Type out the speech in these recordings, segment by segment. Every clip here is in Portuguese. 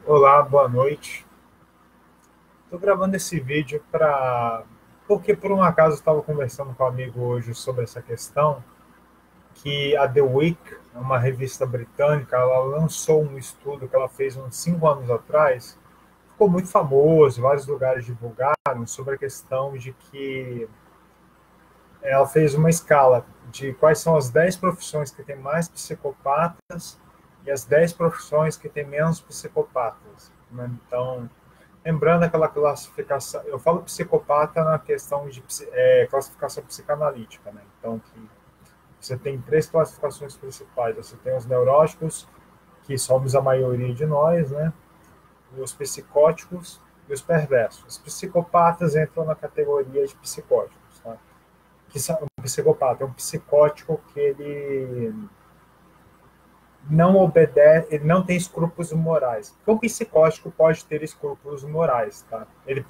Olá, boa noite. Estou gravando esse vídeo porque por um acaso estava conversando com um amigo hoje sobre essa questão, que a The Week, uma revista britânica, ela lançou um estudo que ela fez uns 5 anos atrás, ficou muito famoso, vários lugares divulgaram sobre a questão de que ela fez uma escala de quais são as 10 profissões que têm mais psicopatas e as 10 profissões que têm menos psicopatas, né? Então, lembrando aquela classificação, eu falo psicopata na questão de classificação psicanalítica, né? Então, que você tem três classificações principais. Você tem os neuróticos, que somos a maioria de nós, né? Os psicóticos e os perversos. Os psicopatas entram na categoria de psicóticos, tá? Que são, um psicopata é um psicótico que ele não obedece, ele não tem escrúpulos morais. Porque um psicótico pode ter escrúpulos morais, tá? Ele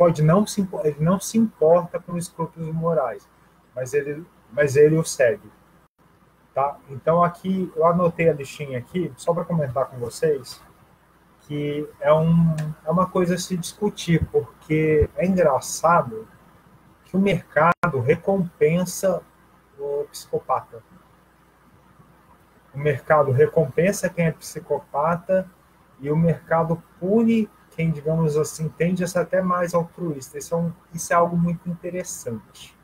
não se importa com escrúpulos morais, mas ele o segue, tá? Então aqui eu anotei a listinha aqui só para comentar com vocês que é uma coisa a se discutir, porque é engraçado que o mercado recompensa o psicopata. O mercado recompensa quem é psicopata e o mercado pune quem, digamos assim, tende a ser até mais altruísta. Isso é algo muito interessante,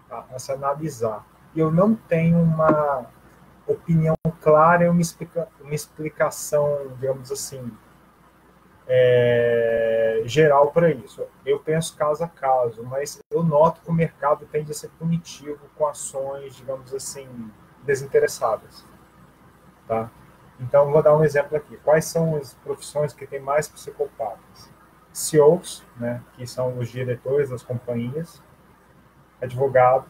tá? A se analisar. E eu não tenho uma opinião clara e uma explicação, digamos assim, geral para isso. Eu penso caso a caso, mas eu noto que o mercado tende a ser punitivo com ações, digamos assim, desinteressadas. Tá? Então, vou dar um exemplo aqui. Quais são as profissões que têm mais psicopatas? CEOs, né, que são os diretores das companhias, advogado,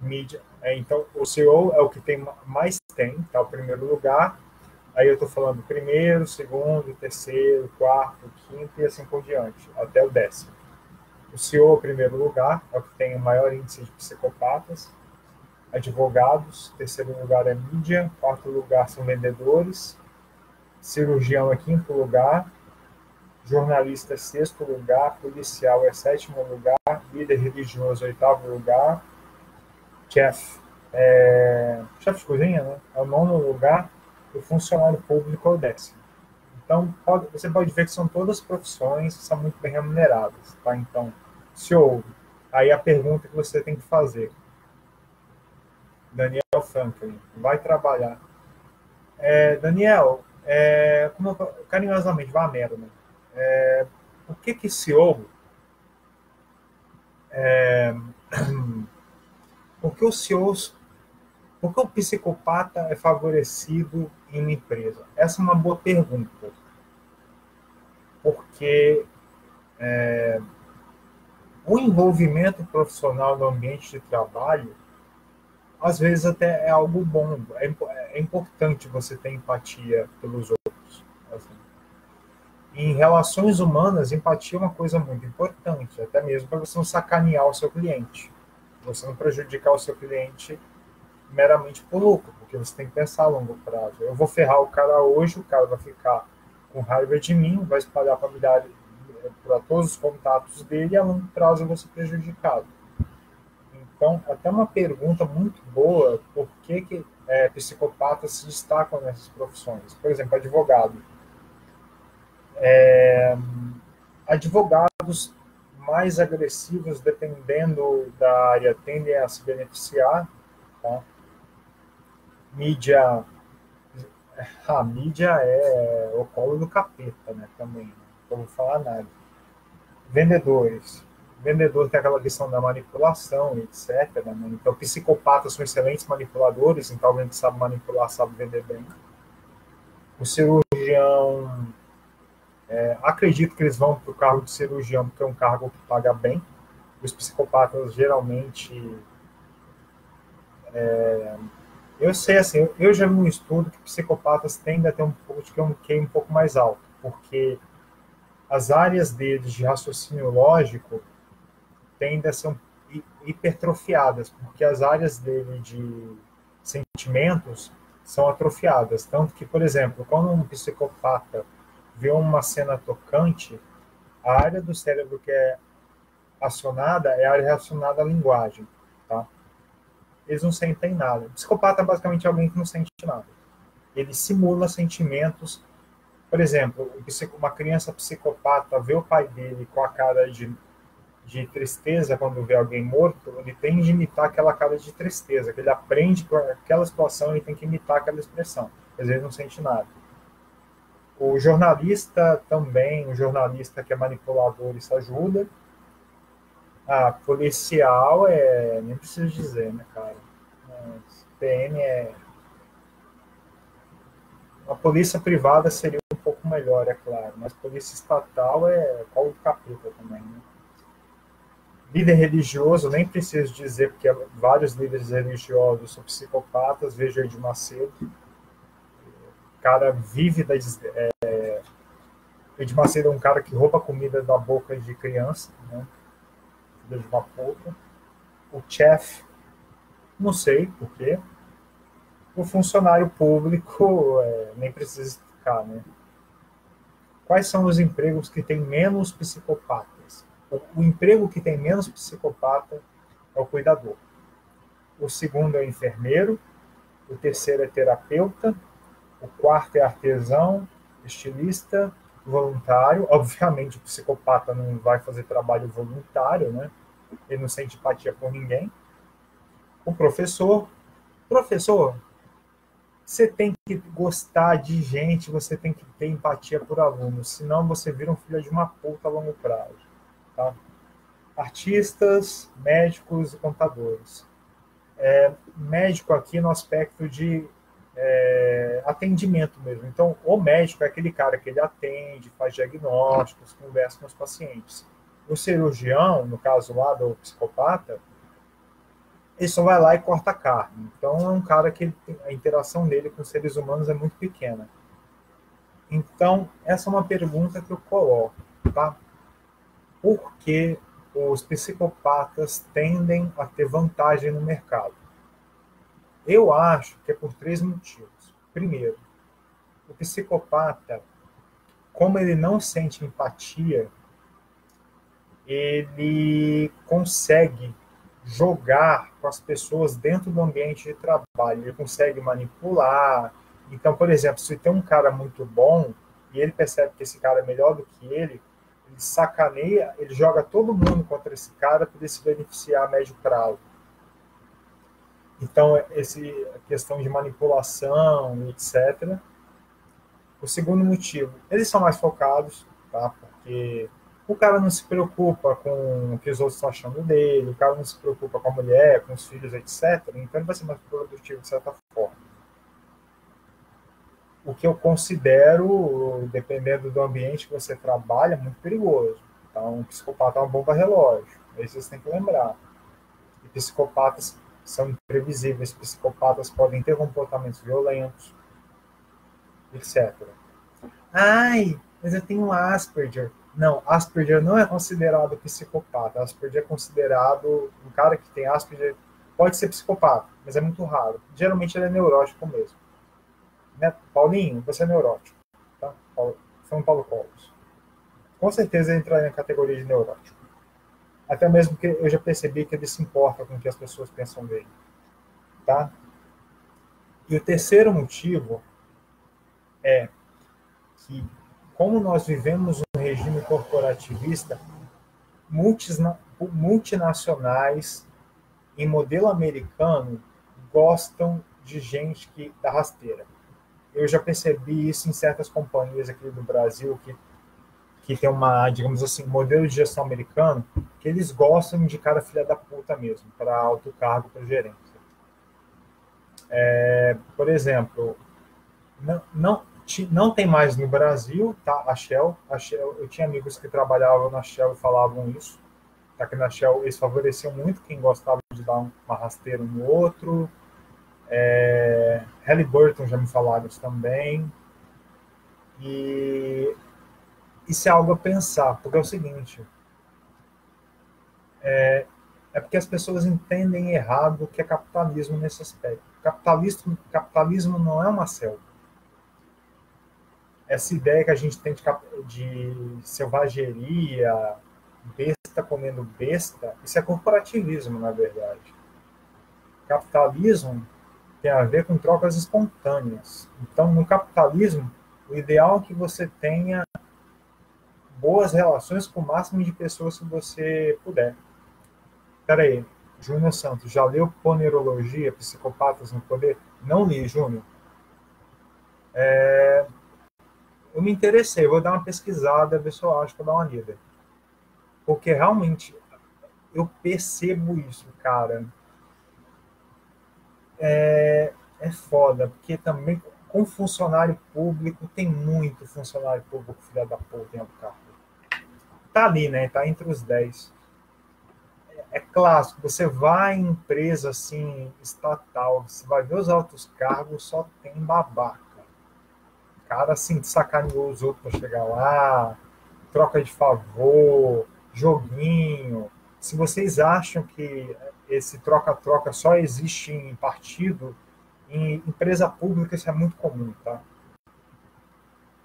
mídia. Então, o CEO é o que mais tem, tá? O primeiro lugar. Aí eu estou falando primeiro, segundo, terceiro, quarto, quinto e assim por diante, até o 10º. O CEO é o primeiro lugar, é o que tem o maior índice de psicopatas. Advogados, terceiro lugar é mídia, quarto lugar são vendedores, cirurgião é quinto lugar, jornalista é sexto lugar, policial é sétimo lugar, líder religioso é oitavo lugar, chefe de cozinha, né, é o nono lugar, e o funcionário público é o 10º. Então, você pode ver que são todas profissões que são muito bem remuneradas, tá? Então, se houve, aí a pergunta que você tem que fazer, Daniel Franklin, vai trabalhar. Daniel, carinhosamente, vá merda, né? Por que esse ovo, por que o CEO, por que o psicopata é favorecido em uma empresa? Essa é uma boa pergunta, porque o envolvimento profissional no ambiente de trabalho, às vezes até é algo bom, é importante você ter empatia pelos outros. Assim. Em relações humanas, empatia é uma coisa muito importante, até mesmo para você não sacanear o seu cliente, você não prejudicar o seu cliente meramente por lucro, porque você tem que pensar a longo prazo. Eu vou ferrar o cara hoje, o cara vai ficar com raiva de mim, vai espalhar para todos os contatos dele e a longo prazo eu vou ser prejudicado. Então, até uma pergunta muito boa, por que psicopatas se destacam nessas profissões? Por exemplo, advogado. Advogados mais agressivos, dependendo da área, tendem a se beneficiar. Tá? Mídia, a mídia é o colo do capeta, né? Também, não vou falar nada. Vendedores. Vendedor tem aquela questão da manipulação, etc. Né? Então, psicopatas são excelentes manipuladores, então alguém que sabe manipular sabe vender bem. O cirurgião, acredito que eles vão para o cargo de cirurgião, porque é um cargo que paga bem. Os psicopatas geralmente. Eu sei, assim, eu já vi um estudo que psicopatas tendem a ter um pouco de um QI um pouco mais alto, porque as áreas deles de raciocínio lógico tendem a ser hipertrofiadas, porque as áreas dele de sentimentos são atrofiadas. Tanto que, por exemplo, quando um psicopata vê uma cena tocante, a área do cérebro que é acionada é a área relacionada à linguagem, tá? Eles não sentem nada. O psicopata é basicamente alguém que não sente nada. Ele simula sentimentos. Por exemplo, uma criança psicopata vê o pai dele com a cara de tristeza quando vê alguém morto, ele tende a imitar aquela cara de tristeza, que ele aprende que aquela situação ele tem que imitar aquela expressão. Às vezes não sente nada. O jornalista também, o jornalista que é manipulador, isso ajuda. Ah, policial nem preciso dizer, né, cara? PM é. A polícia privada seria um pouco melhor, é claro, mas polícia estatal é qual o capeta também, né? Líder religioso, nem preciso dizer, porque vários líderes religiosos são psicopatas, veja de Macedo. O cara vive da. Ed Macedo é um cara que rouba comida da boca de criança, né? Filho de uma puta. O chefe, não sei por quê. O funcionário público, nem precisa explicar, né? Quais são os empregos que têm menos psicopatas? O emprego que tem menos psicopata é o cuidador. O segundo é o enfermeiro. O terceiro é terapeuta. O quarto é artesão, estilista, voluntário. Obviamente, o psicopata não vai fazer trabalho voluntário, né? Ele não sente empatia por ninguém. O professor. Professor, você tem que gostar de gente, você tem que ter empatia por alunos, senão você vira um filho de uma puta a longo prazo. Tá? Artistas, médicos e contadores. Médico aqui no aspecto de atendimento mesmo. Então, o médico é aquele cara que ele atende, faz diagnósticos, conversa com os pacientes. O cirurgião, no caso lá do psicopata, ele só vai lá e corta a carne. Então, é um cara que a interação dele com os seres humanos é muito pequena. Então, essa é uma pergunta que eu coloco, tá? Por que os psicopatas tendem a ter vantagem no mercado? Eu acho que é por 3 motivos. Primeiro, o psicopata, como ele não sente empatia, ele consegue jogar com as pessoas dentro do ambiente de trabalho, ele consegue manipular. Então, por exemplo, se tem um cara muito bom e ele percebe que esse cara é melhor do que ele sacaneia, ele joga todo mundo contra esse cara para ele se beneficiar a médio prazo. Então, a questão de manipulação, etc. O segundo motivo, eles são mais focados, tá? Porque o cara não se preocupa com o que os outros estão achando dele, o cara não se preocupa com a mulher, com os filhos, etc. Então ele vai ser mais produtivo de certa forma. O que eu considero, dependendo do ambiente que você trabalha, muito perigoso. Então, um psicopata é uma bomba relógio. Isso você tem que lembrar. E psicopatas são imprevisíveis. Psicopatas podem ter comportamentos violentos, etc. Ai, mas eu tenho Asperger. Não, Asperger não é considerado psicopata. Asperger é considerado um cara que tem Asperger pode ser psicopata, mas é muito raro. Geralmente ele é neurótico mesmo. Né? Paulinho, você é neurótico, tá? São Paulo Colos. Com certeza ele entraria na categoria de neurótico. Até mesmo que eu já percebi que ele se importa com o que as pessoas pensam dele, tá? E o terceiro motivo é que, como nós vivemos um regime corporativista, multinacionais em modelo americano gostam de gente que dá rasteira. Eu já percebi isso em certas companhias aqui do Brasil que tem uma, digamos assim, modelo de gestão americano, que eles gostam de cara filha da puta mesmo, para alto cargo, para gerência. Por exemplo, não tem mais no Brasil, tá? A Shell, eu tinha amigos que trabalhavam na Shell e falavam isso, tá? Que na Shell eles favoreciam muito quem gostava de dar uma rasteira no outro. Halliburton já me falaram isso também. E isso é algo a pensar, porque é o seguinte, é porque as pessoas entendem errado o que é capitalismo nesse aspecto. Capitalismo não é uma selva. essa ideia que a gente tem de selvageria, besta comendo besta, isso é corporativismo, na verdade. Capitalismo tem a ver com trocas espontâneas. Então, no capitalismo, o ideal é que você tenha boas relações com o máximo de pessoas que você puder. Espera aí, Júnior Santos, já leu Ponerologia, Psicopatas no Poder? Não li, Júnior. Eu me interessei, vou dar uma pesquisada, ver se eu acho que eu dar uma lida. Porque realmente eu percebo isso, cara. É foda, porque também com funcionário público, tem muito funcionário público, filha da puta, em Albuquerque. Tá ali, né? Tá entre os 10. É clássico, você vai em empresa assim, estatal, você vai ver os altos cargos, só tem babaca. O cara assim sacaneou os outros para chegar lá, troca de favor, joguinho. Se vocês acham que esse troca-troca só existe em partido, em empresa pública isso é muito comum, tá?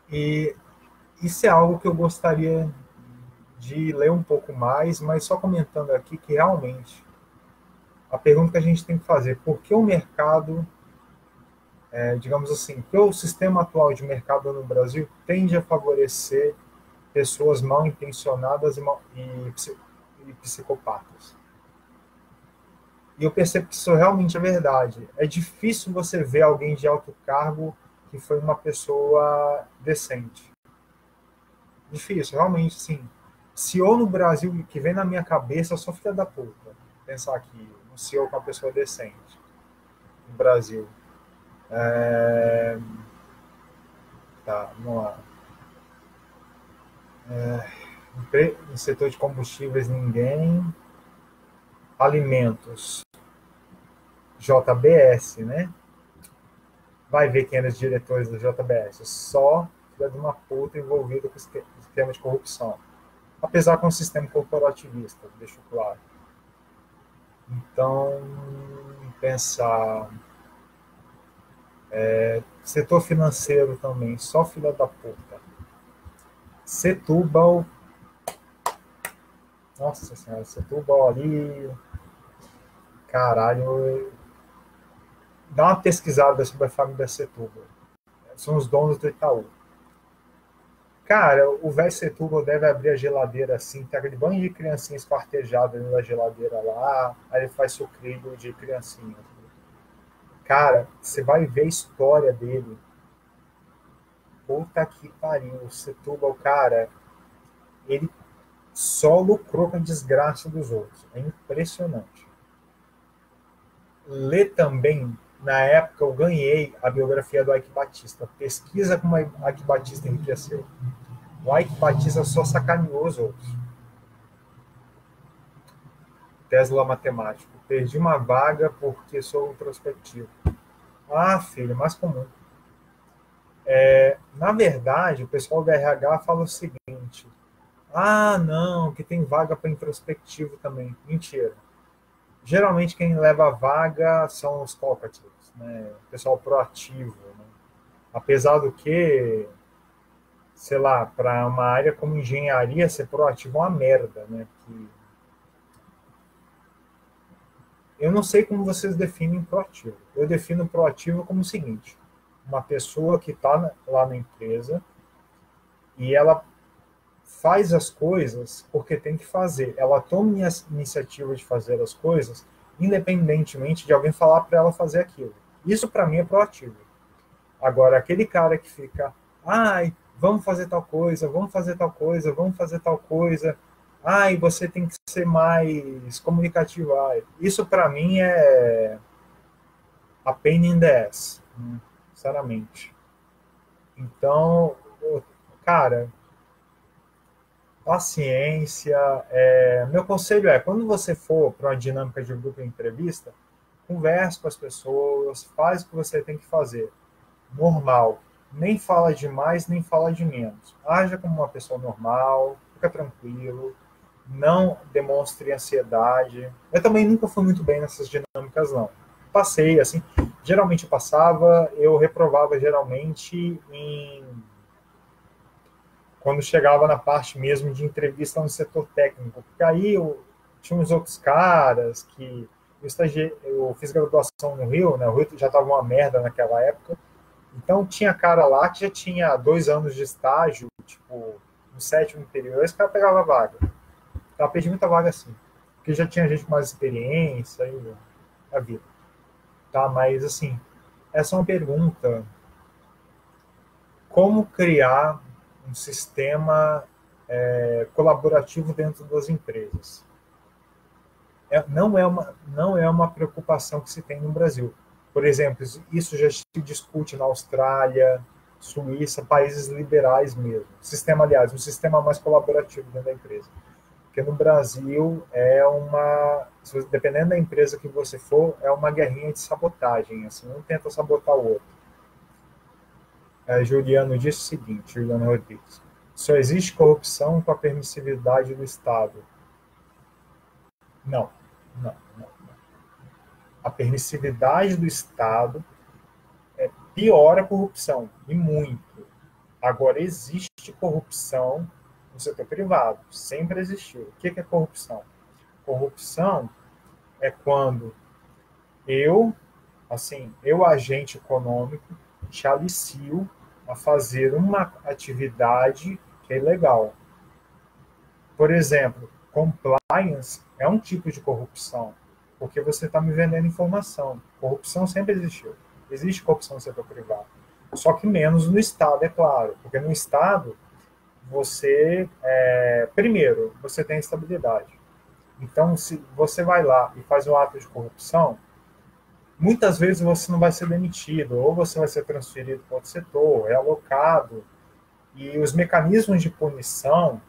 E isso é algo que eu gostaria de ler um pouco mais, mas só comentando aqui que realmente a pergunta que a gente tem que fazer, por que o mercado, digamos assim, que o sistema atual de mercado no Brasil tende a favorecer pessoas mal intencionadas e psicopatas? E eu percebo que isso realmente é verdade. É difícil você ver alguém de alto cargo que foi uma pessoa decente. Difícil, realmente, sim. CEO no Brasil, que vem na minha cabeça, eu sou filha da puta. Pensar aqui, um CEO com uma pessoa decente no Brasil. É... Tá, vamos lá. No setor de combustíveis, ninguém. Alimentos, JBS, né? Vai ver quem eram os diretores da JBS. Só filha de uma puta envolvida com o sistema de corrupção. Apesar que é um sistema corporativista, deixo claro. Então, pensar. Setor financeiro também, só filha da puta. Setúbal. Nossa senhora, Setúbal ali. Caralho. Dá uma pesquisada sobre a família Setúbal. São os donos do Itaú. Cara, o velho Setúbal deve abrir a geladeira assim, tá aquele banho de criancinha esquartejada dentro da geladeira lá, aí ele faz sucrilho de criancinha. Cara, você vai ver a história dele. Puta que pariu, o Setúbal, cara, ele só lucrou com a desgraça dos outros. É impressionante. Lê também, na época eu ganhei a biografia do Ike Batista. Pesquisa como o Ike Batista enriqueceu. O Ike Batista só sacaneou os outros. Tesla matemático. Perdi uma vaga porque sou introspectivo. Ah, filho, mais comum. Na verdade, o pessoal do RH fala o seguinte: ah, não, que tem vaga para introspectivo também. Mentira. Geralmente quem leva a vaga são os talkativos, né? O pessoal proativo, né? Apesar do que, sei lá, para uma área como engenharia, ser proativo é uma merda, né? Que eu não sei como vocês definem proativo. Eu defino proativo como o seguinte: uma pessoa que está lá na empresa e ela faz as coisas porque tem que fazer. Ela toma a iniciativa de fazer as coisas, independentemente de alguém falar para ela fazer aquilo. Isso para mim é proativo. Agora, aquele cara que fica, ai, vamos fazer tal coisa, vamos fazer tal coisa, vamos fazer tal coisa, ai, você tem que ser mais comunicativo. Ai, isso para mim é a pain in the ass, sinceramente. Então, cara, paciência. Meu conselho é, quando você for para uma dinâmica de grupo em entrevista, converse com as pessoas, faz o que você tem que fazer. Normal. Nem fala de mais, nem fala de menos. Haja como uma pessoa normal, fica tranquilo, não demonstre ansiedade. Eu também nunca fui muito bem nessas dinâmicas, não. Passei, assim, geralmente eu passava, eu reprovava geralmente em quando chegava na parte mesmo de entrevista no setor técnico, porque aí tinha uns outros caras que eu fiz graduação no Rio, né? O Rio já estava uma merda naquela época, então tinha cara lá que já tinha 2 anos de estágio, tipo, no sétimo interior, esse cara pegava vaga. Então, perdi muita vaga assim, porque já tinha gente com mais experiência aí a vida. Tá, mas assim, essa é uma pergunta: como criar um sistema colaborativo dentro das empresas? Não é uma preocupação que se tem no Brasil. Por exemplo, isso já se discute na Austrália, Suíça, países liberais mesmo. Sistema, aliás, um sistema mais colaborativo dentro da empresa. Porque no Brasil dependendo da empresa que você for, é uma guerrinha de sabotagem. Assim, um tenta sabotar o outro. Juliano disse o seguinte, Juliano Rodrigues: só existe corrupção com a permissividade do Estado. Não, não, não. A permissividade do Estado piora a corrupção, e muito. Agora, existe corrupção no setor privado, sempre existiu. O que é corrupção? Corrupção é quando eu, agente econômico, te alicio a fazer uma atividade que é ilegal. Por exemplo, compliance é um tipo de corrupção, porque você está me vendendo informação. Corrupção sempre existiu. Existe corrupção no setor privado. Só que menos no Estado, é claro. Porque no Estado, primeiro, você tem estabilidade. Então, se você vai lá e faz um ato de corrupção, muitas vezes você não vai ser demitido, ou você vai ser transferido para outro setor, realocado. E os mecanismos de punição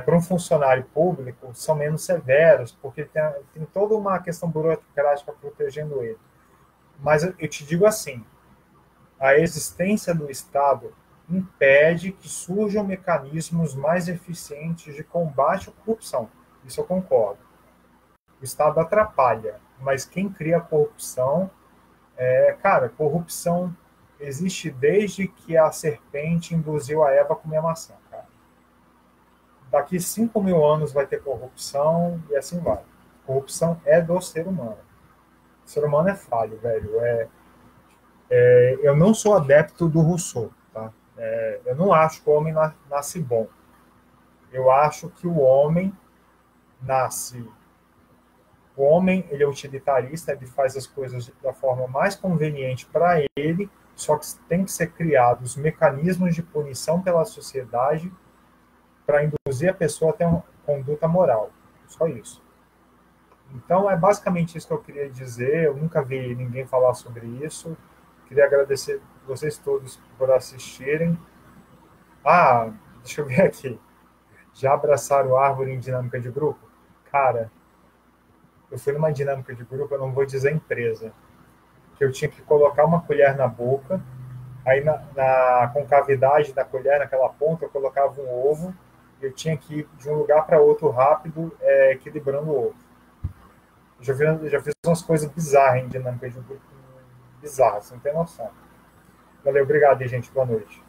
para um funcionário público são menos severos, porque tem toda uma questão burocrática protegendo ele. Mas eu te digo assim, a existência do Estado impede que surjam mecanismos mais eficientes de combate à corrupção. Isso eu concordo. O Estado atrapalha, mas quem cria a corrupção corrupção existe desde que a serpente induziu a Eva a comer a maçã, cara. Daqui 5.000 anos vai ter corrupção e assim vai. Corrupção é do ser humano. O ser humano é falho, velho. Eu não sou adepto do Rousseau, tá? Eu não acho que o homem nasce bom. Eu acho que o homem nasce... O homem, ele é utilitarista, ele faz as coisas da forma mais conveniente para ele, só que tem que ser criados mecanismos de punição pela sociedade para induzir a pessoa a ter uma conduta moral. Só isso. Então, é basicamente isso que eu queria dizer. Eu nunca vi ninguém falar sobre isso. Queria agradecer vocês todos por assistirem. Deixa eu ver aqui. Já abraçaram a árvore em dinâmica de grupo? Cara, eu fui numa dinâmica de grupo, eu não vou dizer empresa, que eu tinha que colocar uma colher na boca, aí na concavidade da colher, naquela ponta, eu colocava um ovo, eu tinha que ir de um lugar para outro rápido, equilibrando o ovo. Já fiz umas coisas bizarras em dinâmica de grupo, bizarras, você não tem noção. Valeu, obrigado, gente, boa noite.